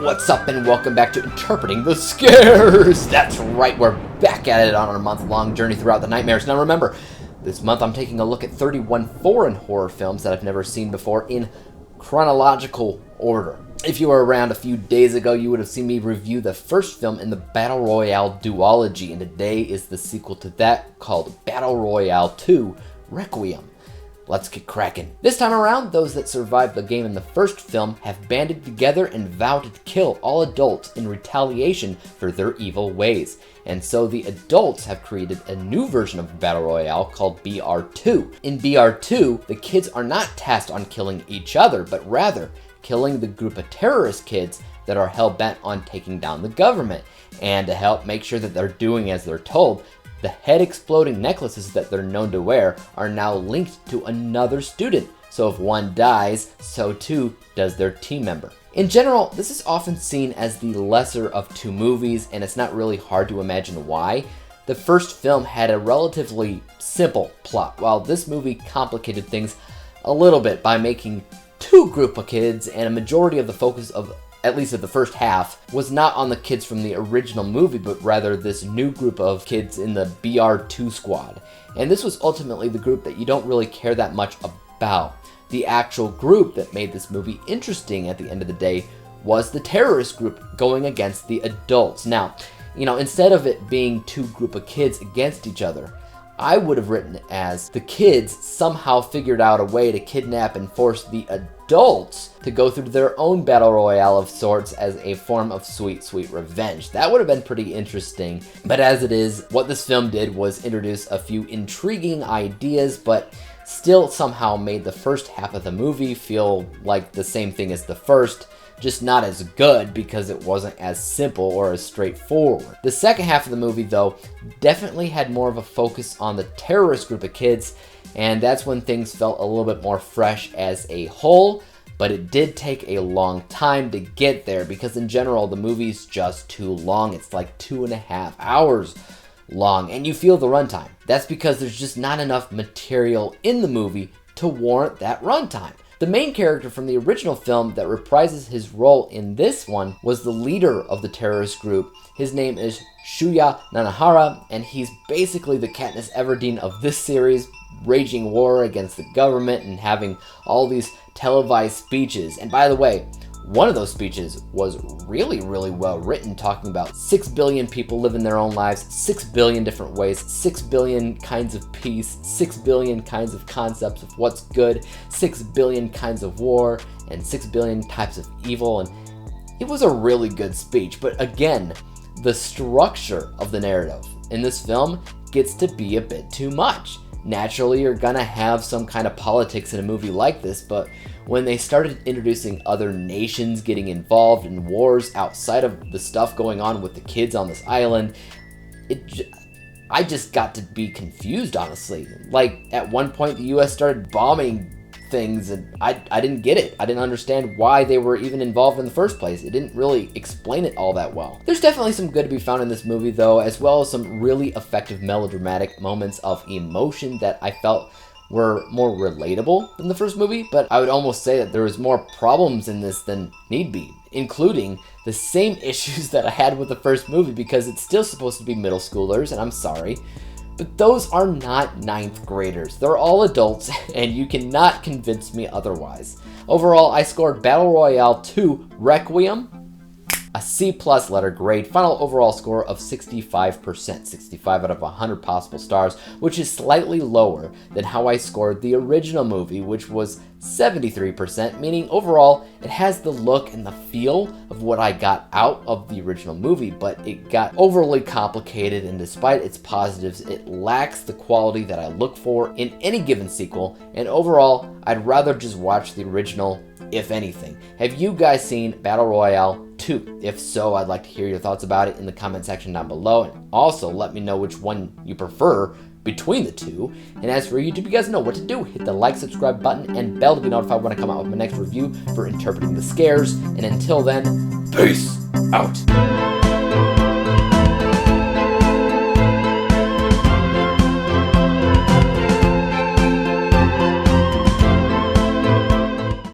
What's up and welcome back to Interpreting the Scares! That's right, we're back at it on our month-long journey throughout the nightmares. Now remember, this month I'm taking a look at 31 foreign horror films that I've never seen before in chronological order. If you were around a few days ago, you would have seen me review the first film in the Battle Royale duology, and today is the sequel to that called Battle Royale 2 Requiem. Let's get cracking. This time around, those that survived the game in the first film have banded together and vowed to kill all adults in retaliation for their evil ways. And so the adults have created a new version of Battle Royale called BR2. In BR2, the kids are not tasked on killing each other, but rather killing the group of terrorist kids that are hell-bent on taking down the government. And to help make sure that they're doing as they're told, the head-exploding necklaces that they're known to wear are now linked to another student, so if one dies, so too does their team member. In general, this is often seen as the lesser of two movies, and it's not really hard to imagine why. The first film had a relatively simple plot, while this movie complicated things a little bit by making two group of kids, and a majority of the focus of at least of the first half, was not on the kids from the original movie, but rather this new group of kids in the BR2 squad. And this was ultimately the group that you don't really care that much about. The actual group that made this movie interesting at the end of the day was the terrorist group going against the adults. Now, instead of it being two group of kids against each other, I would have written it as the kids somehow figured out a way to kidnap and force the adults to go through their own battle royale of sorts as a form of sweet, sweet revenge. That would have been pretty interesting. But as it is, what this film did was introduce a few intriguing ideas, but still somehow made the first half of the movie feel like the same thing as the first, just not as good because it wasn't as simple or as straightforward. The second half of the movie, though, definitely had more of a focus on the terrorist group of kids, and that's when things felt a little bit more fresh as a whole, but it did take a long time to get there because in general, the movie's just too long. It's like 2.5 hours long, and you feel the runtime. That's because there's just not enough material in the movie to warrant that runtime. The main character from the original film that reprises his role in this one was the leader of the terrorist group. His name is Shuya Nanahara, and he's basically the Katniss Everdeen of this series, raging war against the government and having all these televised speeches. And by the way, one of those speeches was really, really well written, talking about 6 billion people living their own lives, 6 billion different ways, 6 billion kinds of peace, 6 billion kinds of concepts of what's good, 6 billion kinds of war, and 6 billion types of evil. And it was a really good speech. But again, the structure of the narrative in this film gets to be a bit too much. Naturally, you're gonna have some kind of politics in a movie like this, but when they started introducing other nations getting involved in wars outside of the stuff going on with the kids on this island, I just got to be confused, honestly. Like, at one point, the US started bombing things, and I didn't get it. I didn't understand why they were even involved in the first place. It didn't really explain it all that well. There's definitely some good to be found in this movie, though, as well as some really effective melodramatic moments of emotion that I felt were more relatable than the first movie, but I would almost say that there was more problems in this than need be, including the same issues that I had with the first movie, because it's still supposed to be middle schoolers, and I'm sorry, but those are not 9th graders. They're all adults, and you cannot convince me otherwise. Overall, I scored Battle Royale 2 Requiem a C+ letter grade, final overall score of 65%, 65 out of 100 possible stars, which is slightly lower than how I scored the original movie, which was 73%, meaning overall it has the look and the feel of what I got out of the original movie, but it got overly complicated, and despite its positives, it lacks the quality that I look for in any given sequel, and overall, I'd rather just watch the original, if anything. Have you guys seen Battle Royale 2? If so, I'd like to hear your thoughts about it in the comment section down below, and also let me know which one you prefer between the two. And as for YouTube, you guys know what to do. Hit the like, subscribe button, and bell to be notified when I come out with my next review for Interpreting the Scares. And until then, peace out.